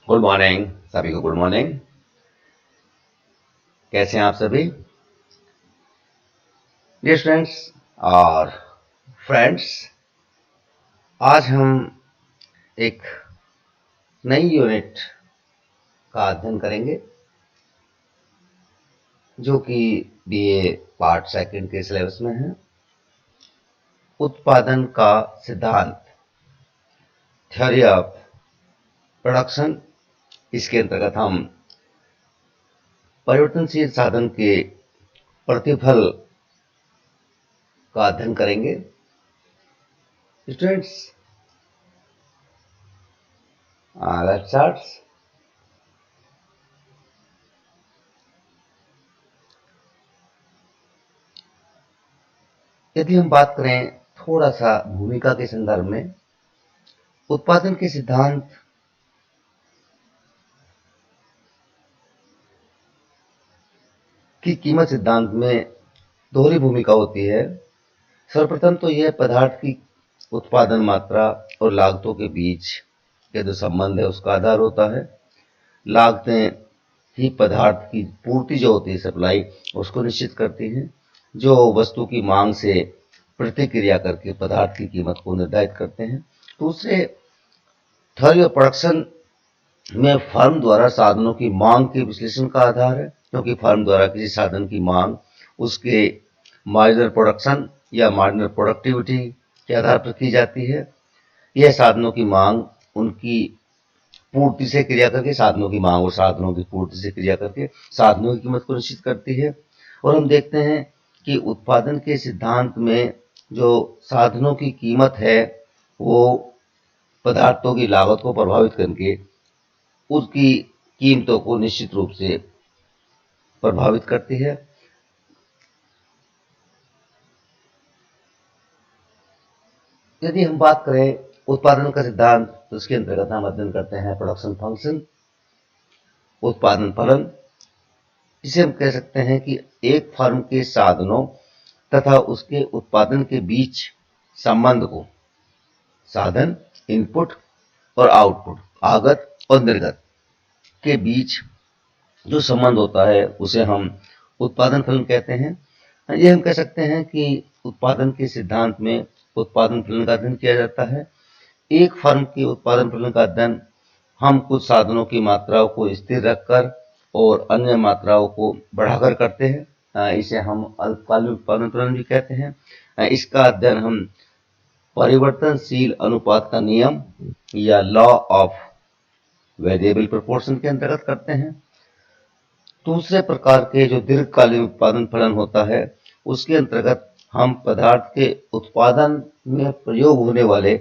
Good morning सभी को। Good morning. कैसे हैं आप सभी डियर स्टूडेंट्स और फ्रेंड्स? आज हम एक नई यूनिट का अध्ययन करेंगे जो कि बीए पार्ट सेकंड के सिलेबस में है। उत्पादन का सिद्धांत, थ्योरी ऑफ प्रोडक्शन। इसके अंतर्गत हम परिवर्तनशील साधन के प्रतिफल का अध्ययन करेंगे। Students, let's start. यदि हम बात करें थोड़ा सा भूमिका के संदर्भ में, उत्पादन के सिद्धांत की कीमत सिद्धांत में दोहरी भूमिका होती है। सर्वप्रथम तो यह पदार्थ की उत्पादन मात्रा और लागतों के बीच के जो संबंध है उसका आधार होता है। लागतें ही पदार्थ की पूर्ति जो होती है, सप्लाई, उसको निश्चित करती हैं, जो वस्तु की मांग से प्रतिक्रिया करके पदार्थ की कीमत को निर्धारित करते हैं। दूसरे, थ्योरी ऑफ प्रोडक्शन में फर्म द्वारा साधनों की मांग के विश्लेषण का आधार है, क्योंकि फर्म द्वारा किसी साधन की मांग उसके मार्जिनल प्रोडक्शन या मार्जिनल प्रोडक्टिविटी के आधार पर की जाती है। यह साधनों की मांग उनकी पूर्ति से क्रिया करके, साधनों की मांग और साधनों की पूर्ति से क्रिया करके साधनों की कीमत को निश्चित करती है। और हम देखते हैं कि उत्पादन के सिद्धांत में जो साधनों की कीमत है वो पदार्थों की लागत को प्रभावित करके उसकी कीमतों को निश्चित रूप से प्रभावित करती है। यदि हम बात करें उत्पादन का सिद्धांत, तो इसके अंतर्गत हम अध्ययन करते हैं प्रोडक्शन फंक्शन, उत्पादन फलन। इसे हम कह सकते हैं कि एक फर्म के साधनों तथा उसके उत्पादन के बीच संबंध को, साधन, इनपुट और आउटपुट, आगत और निर्गत के बीच जो संबंध होता है उसे हम उत्पादन फलन कहते हैं। ये हम कह सकते हैं कि उत्पादन के सिद्धांत में उत्पादन फलन का अध्ययन किया जाता है। एक फर्म के उत्पादन फलन का अध्ययन हम कुछ साधनों की मात्राओं को स्थिर रखकर और अन्य मात्राओं को बढ़ाकर करते हैं। इसे हम अल्पकालीन उत्पादन फलन भी कहते हैं। इसका अध्ययन हम परिवर्तनशील अनुपात का नियम या लॉ ऑफ वेरिएबल प्रोपोर्शन के अंतर्गत करते हैं। दूसरे प्रकार के जो दीर्घकालीन उत्पादन फलन होता है, उसके अंतर्गत हम पदार्थ के उत्पादन में प्रयोग होने वाले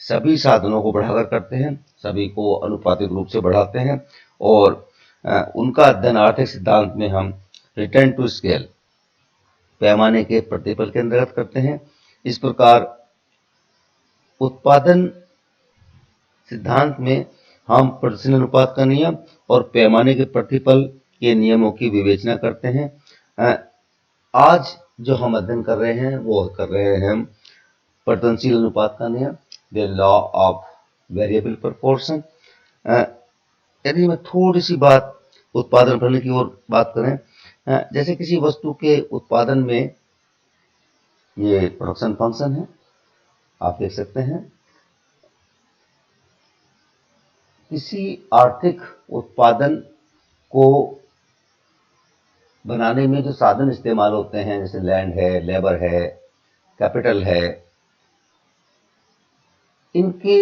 सभी साधनों को बढ़ाकर करते हैं, सभी को अनुपातिक रूप से बढ़ाते हैं और उनका अध्ययन आर्थिक सिद्धांत में हम रिटर्न टू स्केल, पैमाने के प्रतिफल के अंतर्गत करते हैं। इस प्रकार उत्पादन सिद्धांत में हम प्रतिशत अनुपात का नियम और पैमाने के प्रतिफल के नियमों की विवेचना करते हैं। आज जो हम अध्ययन कर रहे हैं वो कर रहे हैं हम परिवर्तनशील अनुपात का नियम, the law of variable proportion. यदि मैं थोड़ी सी बात उत्पादन फलन की ओर बात करें, जैसे किसी वस्तु के उत्पादन में, ये प्रोडक्शन फंक्शन है, आप देख सकते हैं, किसी आर्थिक उत्पादन को बनाने में जो साधन इस्तेमाल होते हैं, जैसे लैंड है, लेबर है, कैपिटल है, इनकी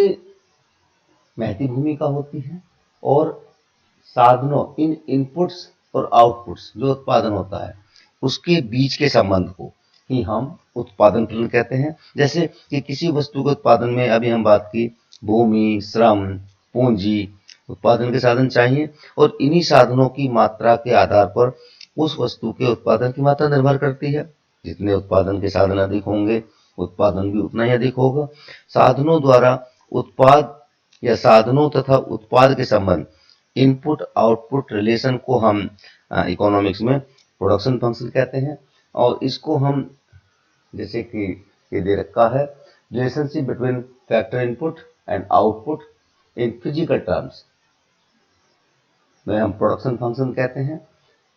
महती भूमिका होती है और साधनों, इन इनपुट्स और आउटपुट्स जो उत्पादन होता है उसके बीच के संबंध को ही हम उत्पादन फलन कहते हैं। जैसे कि किसी वस्तु के उत्पादन में अभी हम बात की, भूमि, श्रम, पूंजी उत्पादन के साधन चाहिए और इन्हीं साधनों की मात्रा के आधार पर उस वस्तु के उत्पादन की मात्रा निर्भर करती है। जितने उत्पादन के साधन अधिक होंगे उत्पादन भी उतना ही अधिक होगा। साधनों द्वारा उत्पाद या साधनों तथा उत्पाद के संबंध, इनपुट आउटपुट रिलेशन को हम इकोनॉमिक्स में प्रोडक्शन फंक्शन कहते हैं। और इसको हम, जैसे कि ये दे रखा है, relationship between factor input and output in physical terms, में हम प्रोडक्शन फंक्शन कहते हैं,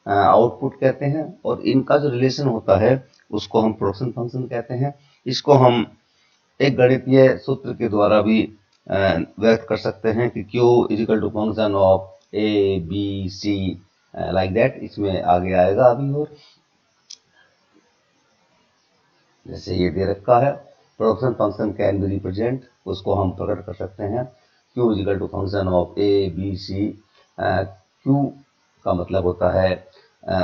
आउटपुट कहते हैं, और इनका जो रिलेशन होता है उसको हम प्रोडक्शन फंक्शन कहते हैं। इसको हम एक गणितीय सूत्र के द्वारा भी व्यक्त कर सकते हैं कि Q is equal to function of A B C like that. इसमें आगे आएगा अभी, और जैसे ये दे रखा है production function can be represent, उसको हम प्रकट कर सकते हैं Q is equal to function of A B C. Q का मतलब होता है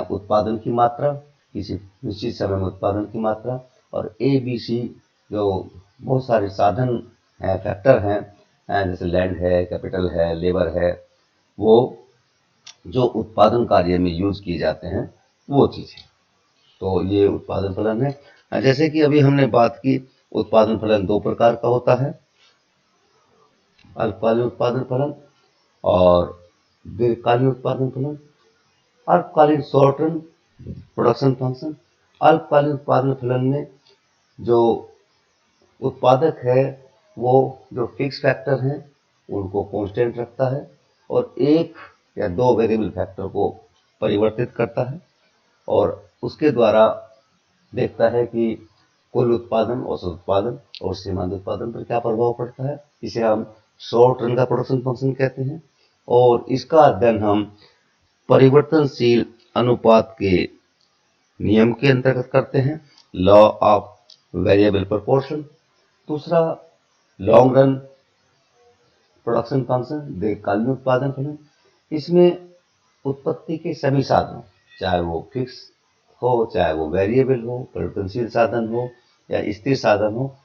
उत्पादन की मात्रा, किसी निश्चित समय में उत्पादन की मात्रा, और ए बी सी जो बहुत सारे साधन हैं, फैक्टर हैं, जैसे लैंड है, कैपिटल है, लेबर है, वो जो उत्पादन कार्य में यूज किए जाते हैं वो चीज़ें। तो ये उत्पादन फलन है। जैसे कि अभी हमने बात की, उत्पादन फलन दो प्रकार का होता है, अल्पकालीन उत्पादन फलन और दीर्घकालीन उत्पादन फलन। अल्पकालीन शॉर्ट रन प्रोडक्शन फंक्शन। अल्पकालीन उत्पादन फलन में जो उत्पादक है वो जो फिक्स फैक्टर हैं उनको कांस्टेंट रखता है और एक या दो वेरिएबल फैक्टर को परिवर्तित करता है, और उसके द्वारा देखता है कि कुल उत्पादन, औसत उत्पादन और सीमांत उत्पादन पर क्या प्रभाव पड़ता है। इसे हम शॉर्ट रन का प्रोडक्शन फंक्शन कहते हैं, और इसका अध्ययन हम परिवर्तनशील अनुपात के नियम के अंतर्गत करते हैं, लॉ ऑफ वेरिएबल प्रोपोर्शन। दूसरा लॉन्ग रन प्रोडक्शन फंक्शन, दीर्घकालीन उत्पादन फलन। इसमें उत्पत्ति के सभी साधनों, चाहे वो फिक्स हो, चाहे वो वेरिएबल हो, परिवर्तनशील साधन हो या स्थिर साधन हो,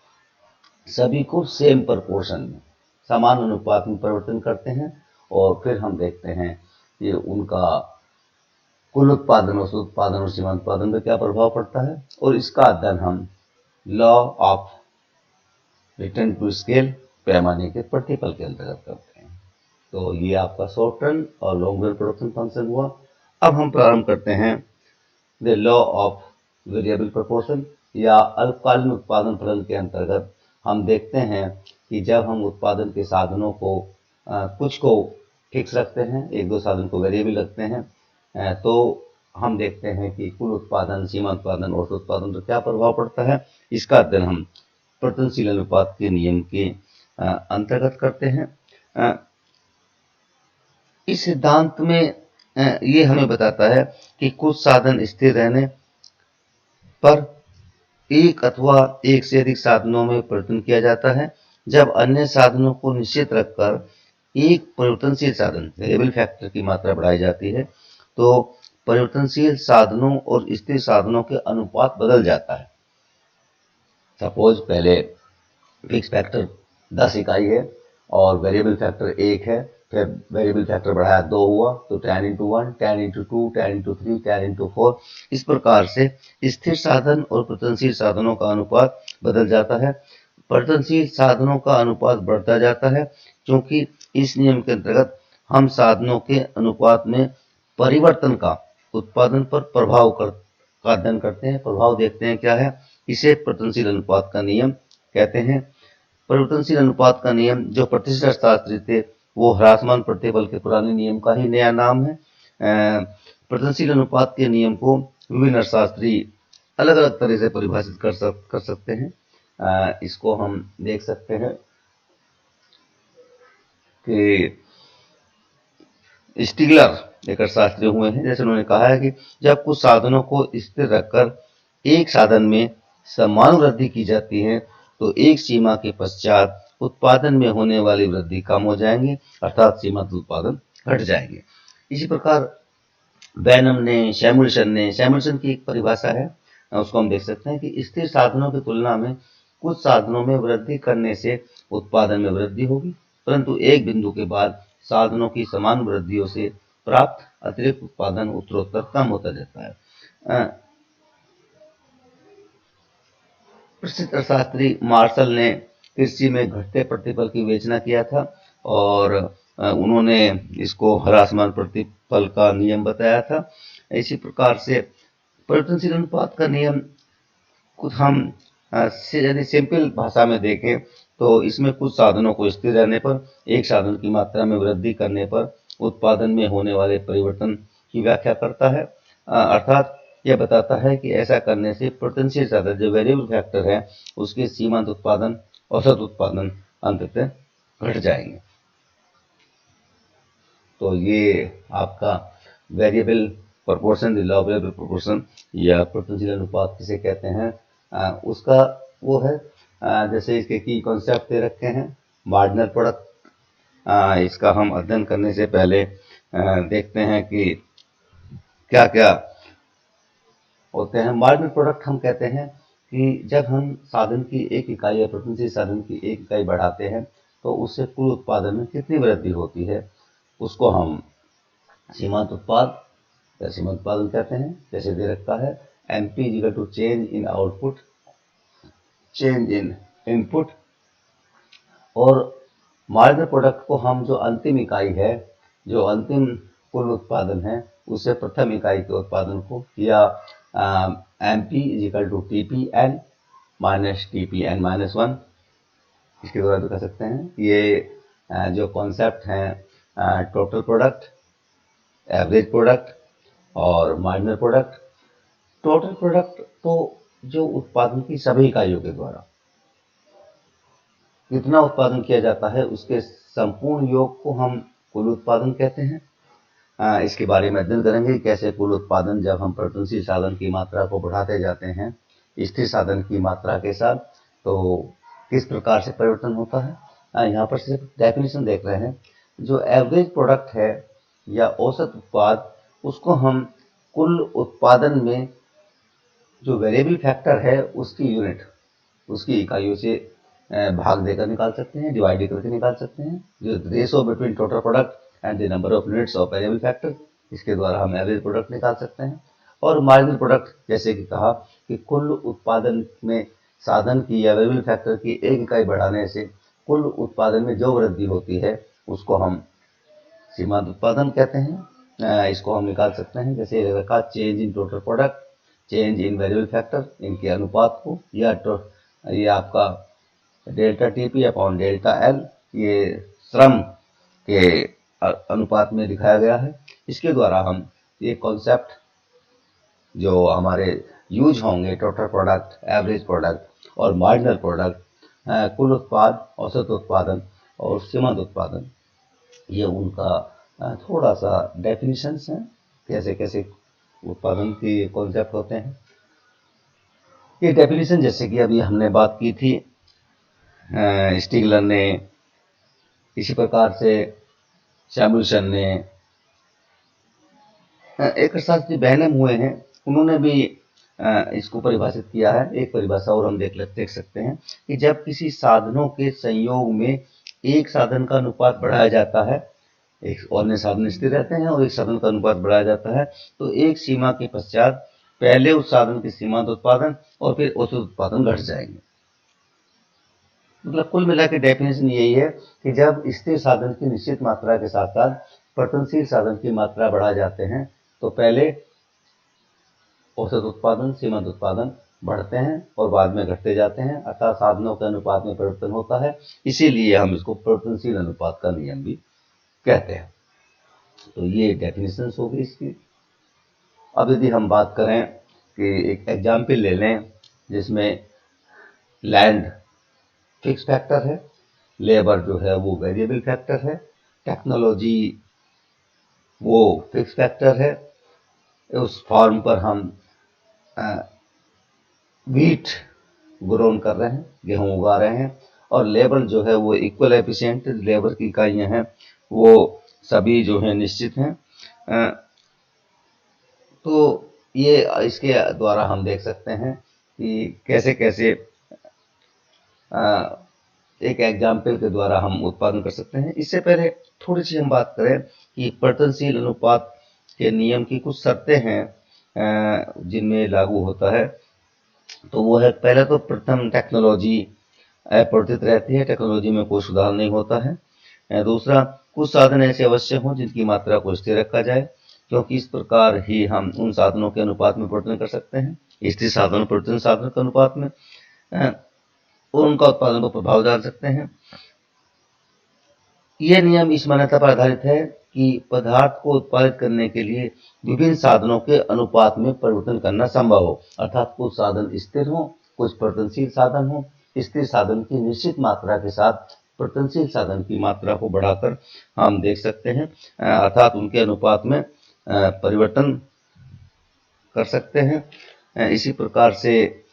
सभी को सेम प्रोपोर्शन में, समान अनुपात में परिवर्तन करते हैं, और फिर हम देखते हैं कि उनका कुल उत्पादन, औसत उत्पादन और सीमांत उत्पादन पर क्या प्रभाव पड़ता है, और इसका अध्ययन हम law of return to scale, पैमाने के प्रतिफल के अंतर्गत करते हैं। तो ये आपका शॉर्ट रन और लॉन्ग रन प्रोडक्शन फंक्शन हुआ। अब हम प्रारंभ करते हैं the law of variable proportion, या अल्पकालीन उत्पादन फलन के अंतर्गत हम देखते हैं कि जब हम उत्पादन के साधनों को कुछ को फिक्स रखते हैं, एक दो साधन को वेरिएबल रखते हैं, तो हम देखते हैं कि कुल उत्पादन, सीमा उत्पादन, औसत उत्पादन पर क्या प्रभाव पड़ता है। इसका अध्ययन हम परिवर्तनशील अनुपात के नियम के अंतर्गत करते हैं। इस सिद्धांत में ये हमें बताता है कि कुछ साधन स्थिर रहने पर एक अथवा एक से अधिक साधनों में परिवर्तन किया जाता है। जब अन्य साधनों को निश्चित रखकर एक परिवर्तनशील साधन, वेरिएबल फैक्टर की मात्रा बढ़ाई जाती है, तो परिवर्तनशील साधनों और स्थिर साधनों के अनुपात बदल जाता है। सपोज पहले फिक्स फैक्टर 10 इकाई है और वेरिएबल फैक्टर 1 है, फिर वेरिएबल फैक्टर बढ़ाया 2 हुआ, तो 10 × 1, 10 × 2, 10 × 3, 10 × 4। इस प्रकार से स्थिर साधन और परिवर्तनशील साधनों का अनुपात बदल जाता है। परिवर्तनशील साधनों का अनुपात बढ़ता जाता है क्योंकि इस नियम के अंतर्गत हम साधनों के अनुपात में परिवर्तन का उत्पादन पर प्रभाव का अध्ययन करते हैं, प्रभाव देखते हैं क्या है। इसे परिवर्तनशील अनुपात का नियम कहते हैं। परिवर्तनशील अनुपात का नियम जो प्रतिष्ठित अर्थशास्त्री थे वो ह्रासमान प्रतिफल के पुराने नियम का ही नया नाम है। परिवर्तनशील अनुपात के नियम को विभिन्न अर्थशास्त्री अलग अलग तरह से परिभाषित कर सकते हैं। इसको हम देख सकते हैं कि स्टिगलर एक अर्थशास्त्री हुए हैं, जैसे उन्होंने कहा है कि जब कुछ साधनों को स्थिर रखकर एक साधन में समान वृद्धि की जाती है तो एक सीमा के पश्चात उत्पादन में होने वाली वृद्धि कम हो जाएंगी, अर्थात सीमांत उत्पादन घट जाएंगे। इसी प्रकार बैनम ने, सैमुअल्सन की एक परिभाषा है, उसको हम देख सकते हैं कि स्थिर साधनों की तुलना में कुछ साधनों में वृद्धि करने से उत्पादन में वृद्धि होगी, परंतु एक बिंदु के बाद साधनों की समान वृद्धियों से प्राप्त अतिरिक्त उत्पादन उत्तरोत्तर कम होता जाता है। प्रसिद्ध अर्थशास्त्री मार्शल ने कृषि में घटते प्रतिफल की विवेचना किया था और उन्होंने इसको ह्रासमान प्रतिफल का नियम बताया था। इसी प्रकार से परिवर्तनशील अनुपात का नियम कुछ हम यदि सिंपल भाषा में देखें तो इसमें कुछ साधनों को स्थिर रहने पर, एक साधन की मात्रा में वृद्धि करने पर उत्पादन में होने वाले परिवर्तन की व्याख्या करता है। अर्थात यह बताता है कि ऐसा करने से पोटेंशियल साधन जो वेरिएबल फैक्टर है उसके सीमांत उत्पादन औसत उत्पादन अंततः घट जाएंगे। तो ये आपका variable proportion, law of variable proportion या पोटेंशियल अनुपात किसे कहते हैं, उसका वो है। जैसे इसके की कॉन्सेप्ट दे रखे हैं। मार्जिनल प्रोडक्ट, इसका हम अध्ययन करने से पहले देखते हैं कि क्या क्या होते हैं। मार्जिनल प्रोडक्ट हम कहते हैं कि जब हम साधन की एक इकाई या पोटेंशियल साधन की एक इकाई बढ़ाते हैं तो उससे कुल उत्पादन में कितनी वृद्धि होती है, उसको हम सीमांत उत्पाद या सीमांत उत्पादन कहते हैं। जैसे दे रखा है MP equal to change in output, change in input. और मार्जिनल प्रोडक्ट को हम जो अंतिम इकाई है, जो अंतिम कुल उत्पादन है, उससे प्रथम इकाई के उत्पादन को या MP equal to TPN minus TPN minus 1 इसके द्वारा भी कर सकते हैं। ये जो कॉन्सेप्ट हैं टोटल प्रोडक्ट, एवरेज प्रोडक्ट और मार्जिनल प्रोडक्ट। टोटल प्रोडक्ट तो जो उत्पादन की सभी इकाइयों के द्वारा कितना उत्पादन किया जाता है उसके संपूर्ण योग को हम कुल उत्पादन कहते हैं। इसके बारे में अध्ययन करेंगे कैसे कुल उत्पादन जब हम परिवर्तनशील साधन की मात्रा को बढ़ाते जाते हैं स्थिर साधन की मात्रा के साथ तो किस प्रकार से परिवर्तन होता है। यहाँ पर सिर्फ डेफिनेशन देख रहे हैं। जो एवरेज प्रोडक्ट है या औसत उत्पाद, उसको हम कुल उत्पादन में जो वेरिएबल फैक्टर है उसकी यूनिट, उसकी इकाइयों से भाग देकर निकाल सकते हैं, डिवाइड करके निकाल सकते हैं। जो ratio between total product and the number of units of variable factor, इसके द्वारा हम एवरेज प्रोडक्ट निकाल सकते हैं। और मार्जिनल प्रोडक्ट जैसे कि कहा कि कुल उत्पादन में साधन की या वेरिएबल फैक्टर की एक इकाई बढ़ाने से कुल उत्पादन में जो वृद्धि होती है उसको हम सीमांत उत्पादन कहते हैं। इसको हम निकाल सकते हैं। जैसे रखा change in total product, change in variable factor, इनके अनुपात को या ये आपका delta TP upon delta L, ये श्रम के अनुपात में दिखाया गया है। इसके द्वारा हम ये कॉन्सेप्ट जो हमारे यूज होंगे टोटल प्रोडक्ट, एवरेज प्रोडक्ट और मार्जिनल प्रोडक्ट, कुल उत्पाद, औसत उत्पादन और सीमांत उत्पादन, ये उनका थोड़ा सा डेफिनेशंस हैं, कैसे कैसे उत्पादन के कॉन्सेप्ट होते हैं। ये डेफिनेशन जैसे कि अभी हमने बात की थी, स्टिगलर ने, इसी प्रकार से सैमुएल्सन ने, एक अर्थशास्त्री बेहनम हुए हैं, उन्होंने भी इसको परिभाषित किया है। एक परिभाषा और हम देख सकते हैं कि जब किसी साधनों के संयोग में एक साधन का अनुपात बढ़ाया जाता है, एक अन्य साधन स्थिर रहते हैं और एक साधन का अनुपात बढ़ाया जाता है, तो एक सीमा के पश्चात पहले उस साधन के सीमांत उत्पादन और फिर औसत उत्पादन घट जाएंगे। मतलब कुल मिला के डेफिनेशन यही है कि जब स्थिर साधन की निश्चित मात्रा के साथ साथ परिवर्तनशील साधन की मात्रा बढ़ा जाते हैं तो पहले औसत उत्पादन, सीमांत उत्पादन बढ़ते हैं और बाद में घटते जाते हैं। अतः साधनों के अनुपात में परिवर्तन होता है, इसीलिए हम इसको परिवर्तनशील अनुपात का नियम भी कहते हैं। तो ये डेफिनेशन होगी इसकी। अब यदि हम बात करें कि एक एग्जाम्पल ले लें जिसमें लैंड फिक्स फैक्टर है, लेबर जो है वो वेरिएबल फैक्टर है, टेक्नोलॉजी वो फिक्स फैक्टर है। उस फॉर्म पर हम वीट ग्रोन कर रहे हैं, गेहूं उगा रहे हैं, और लेबर जो है वो इक्वल एफिशिएंट, लेबर की इकाइयां हैं वो सभी जो है निश्चित हैं। तो ये इसके द्वारा हम देख सकते हैं कि कैसे कैसे एक एग्जाम्पल के द्वारा हम उत्पादन कर सकते हैं। इससे पहले थोड़ी सी हम बात करें कि परिवर्तनशील अनुपात के नियम की कुछ शर्तें हैं जिनमें लागू होता है। तो वो है, पहले तो प्रथम टेक्नोलॉजी अपरिवर्तित रहती है, टेक्नोलॉजी में कोई सुधार नहीं होता है। दूसरा, कुछ साधन ऐसे अवश्य हों जिनकी मात्रा को स्थिर रखा जाए, क्योंकि इस प्रकार ही हम उन साधनों के अनुपात में परिवर्तन कर सकते हैं, स्थिर साधन परिवर्तन साधन के अनुपात में, और उनका उत्पादन को प्रभाव डाल सकते हैं। यह नियम इस मान्यता पर आधारित है कि पदार्थ को उत्पादित करने के लिए विभिन्न साधनों के अनुपात में परिवर्तन करना संभव हो, अर्थात कुछ साधन स्थिर हो, कुछ परिवर्तनशील साधन हो। स्थिर साधन की निश्चित मात्रा के साथ परिवर्तनशील साधन की मात्रा को बढ़ाकर हम देख सकते हैं, अर्थात उनके अनुपात में परिवर्तन कर सकते हैं। इसी प्रकार से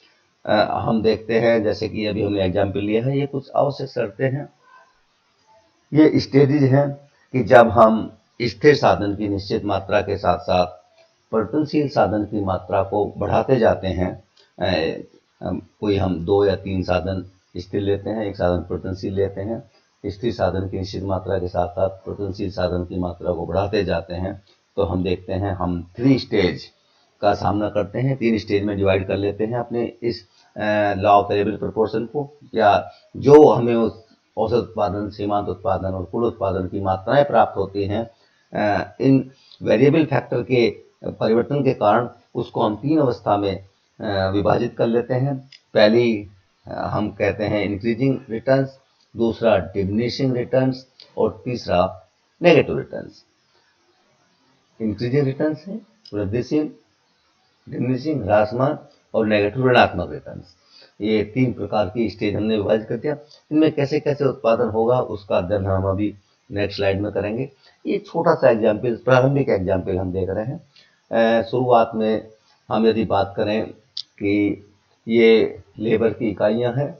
हम देखते हैं, जैसे कि अभी हमने एग्जाम्पल लिया है, ये कुछ आवश्यक शर्तें हैं, ये स्टेजेज हैं कि जब हम स्थिर साधन की निश्चित मात्रा के साथ साथ परिवर्तनशील साधन की मात्रा को बढ़ाते जाते हैं। कोई हम 2 या 3 साधन स्थिर लेते हैं, एक साधन परिवर्तनशील लेते हैं, स्थिर साधन की निश्चित मात्रा के साथ साथ परिवर्तनशील साधन की मात्रा को बढ़ाते जाते हैं, तो हम देखते हैं हम 3 स्टेज का सामना करते हैं। 3 स्टेज में डिवाइड कर लेते हैं अपने इस लॉ ऑफ वेरिएबल प्रोपोर्शन को, या जो हमें उस औसत उत्पादन, सीमांत उत्पादन और कुल उत्पादन की मात्राएं प्राप्त होती हैं, इन वेरिएबल फैक्टर के परिवर्तन के कारण उसको हम 3 अवस्था में विभाजित कर लेते हैं। पहली हम कहते हैं इंक्रीजिंग रिटर्न्स, दूसरा डिमिनिशिंग रिटर्न्स और तीसरा नेगेटिव रिटर्न्स। इंक्रीजिंग रिटर्न्स है वृद्धिशील, डिमिनिशिंग ह्रासमान और नेगेटिव ऋणात्मक रिटर्न्स। ये 3 प्रकार की स्टेज हमने विभाजित कर दिया। इनमें कैसे कैसे उत्पादन होगा उसका अध्ययन हम अभी नेक्स्ट स्लाइड में करेंगे। ये छोटा सा एग्जाम्पल, प्रारंभिक एग्जाम्पल हम देख रहे हैं। शुरुआत में हम यदि बात करें कि ये लेबर की इकाइयां हैं,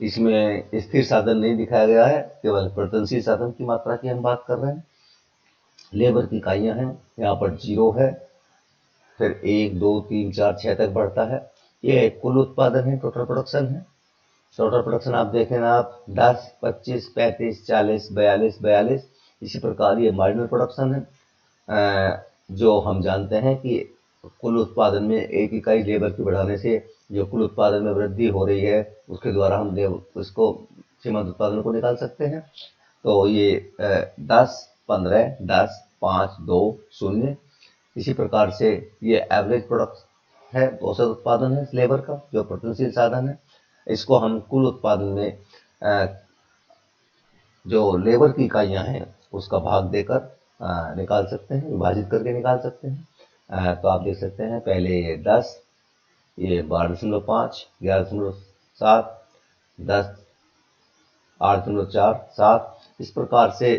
इसमें स्थिर साधन नहीं दिखाया गया है, केवल परिवर्तनशील साधन की मात्रा की हम बात कर रहे हैं। लेबर की इकाइयां हैं, यहाँ पर 0 है, फिर 1, 2, 3, 4, 6 तक बढ़ता है। ये कुल उत्पादन है, टोटल प्रोडक्शन है। टोटल प्रोडक्शन आप देखें ना, आप 10, 25, 35, 40, 42, 42, इसी प्रकार ये मार्जिनल प्रोडक्शन है। जो हम जानते हैं कि कुल उत्पादन में एक इकाई लेबर की बढ़ाने से जो कुल उत्पादन में वृद्धि हो रही है, उसके द्वारा हम उसको सीमांत उत्पादन को निकाल सकते हैं। तो ये 10, 15, 10, 5, 2, 0, इसी प्रकार से ये एवरेज प्रोडक्ट है, औसत उत्पादन है लेबर का, जो परिवर्तनशील साधन है। इसको हम कुल उत्पादन में जो लेबर की इकाइयां हैं उसका भाग देकर निकाल सकते हैं, विभाजित करके निकाल सकते हैं। तो आप देख सकते हैं, पहले ये 10, ये 12.5, 11.7, 10, 8.4, 7, इस प्रकार से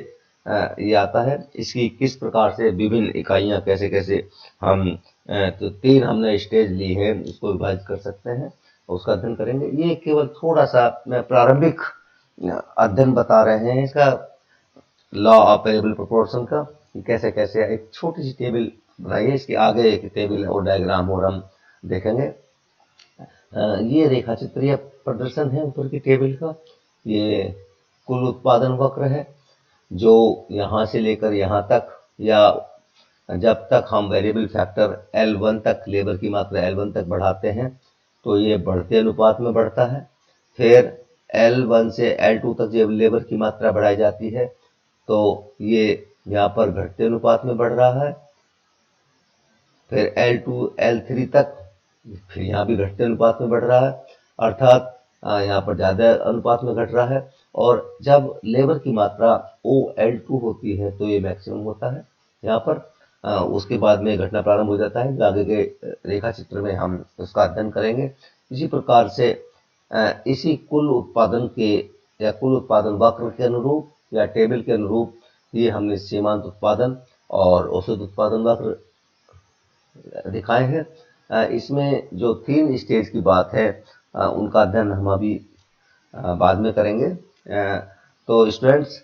ये आता है। इसकी किस प्रकार से विभिन्न इकाइयां कैसे कैसे हम तो 3 हमने स्टेज ली है, उसको विभाजित कर सकते हैं, उसका अध्ययन करेंगे। ये केवल थोड़ा सा प्रारंभिक अध्ययन बता रहे हैं इसका, लॉ ऑफ वेरिएबल प्रोपोर्शन का, कि कैसे कैसे। एक छोटी सी टेबल बनाइए, इसके आगे एक टेबल और डायग्राम और हम देखेंगे। ये रेखा चित्रीय प्रदर्शन है ऊपर की टेबल का। ये कुल उत्पादन वक्र है, जो यहाँ से लेकर यहाँ तक, या जब तक हम वेरिएबल फैक्टर L1 तक, लेबर की मात्रा L1 तक बढ़ाते हैं, तो ये बढ़ते अनुपात में बढ़ता है। फिर L1 से L2 तक जब लेबर की मात्रा बढ़ाई जाती है, तो ये यहाँ पर घटते अनुपात में बढ़ रहा है। फिर L2, L3 तक, फिर यहाँ भी घटते अनुपात में बढ़ रहा है, अर्थात यहाँ पर ज़्यादा अनुपात में घट रहा है। और जब लेबर की मात्रा OL2 होती है तो ये मैक्सिमम होता है यहाँ पर। उसके बाद में घटना प्रारंभ हो जाता है, आगे के रेखा चित्र में हम उसका अध्ययन करेंगे। इसी प्रकार से इसी कुल उत्पादन के या कुल उत्पादन वक्र के अनुरूप या टेबल के अनुरूप ये हमने सीमांत उत्पादन और औसत उत्पादन वक्र दिखाए हैं। इसमें जो 3 स्टेज की बात है उनका अध्ययन हम अभी बाद में करेंगे। तो स्टूडेंट्स,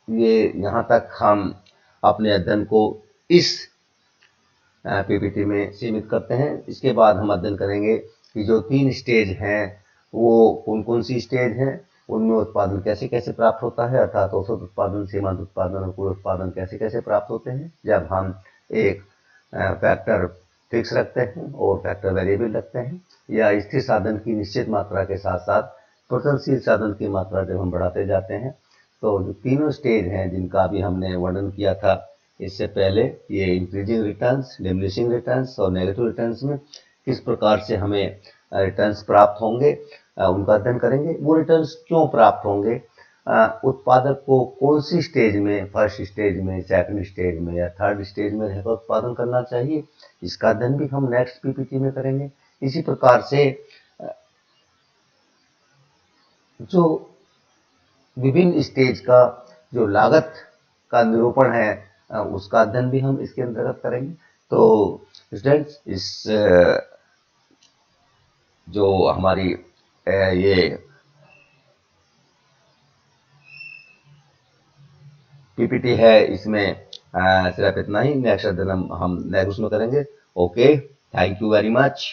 ये यहाँ तक हम अपने अध्ययन को इस पीपीटी में सीमित करते हैं। इसके बाद हम अध्ययन करेंगे कि जो 3 स्टेज हैं वो कौन कौन सी स्टेज हैं, उनमें उत्पादन कैसे कैसे प्राप्त होता है, अर्थात औसत उत्पादन, सीमांत उत्पादन और कुल उत्पादन कैसे कैसे प्राप्त होते हैं जब हम एक फैक्टर फिक्स रखते हैं और फैक्टर वेरिएबल रखते हैं, या स्थिर साधन की निश्चित मात्रा के साथ साथ परिवर्तनशील साधन की मात्रा जब हम बढ़ाते जाते हैं। तो जो तीनों स्टेज हैं जिनका अभी हमने वर्णन किया था इससे पहले, ये इंक्रीजिंग रिटर्न्स, डिमिनिशिंग रिटर्न्स और नेगेटिव रिटर्न्स में किस प्रकार से हमें रिटर्न्स प्राप्त होंगे उनका अध्ययन करेंगे। वो रिटर्न्स क्यों प्राप्त होंगे, उत्पादक को कौन सी स्टेज में, फर्स्ट स्टेज में, सेकंड स्टेज में या थर्ड स्टेज में रहकर उत्पादन करना चाहिए, इसका अध्ययन भी हम नेक्स्ट पीपीटी में करेंगे। इसी प्रकार से जो विभिन्न स्टेज का जो लागत का निरूपण है उसका अध्ययन भी हम इसके अंतर्गत करेंगे। तो स्टूडेंट्स, इस जो हमारी ये पीपीटी है इसमें सिर्फ इतना ही। नेक्स्ट अध्ययन हम नेक्स्ट में करेंगे। Okay, thank you very much.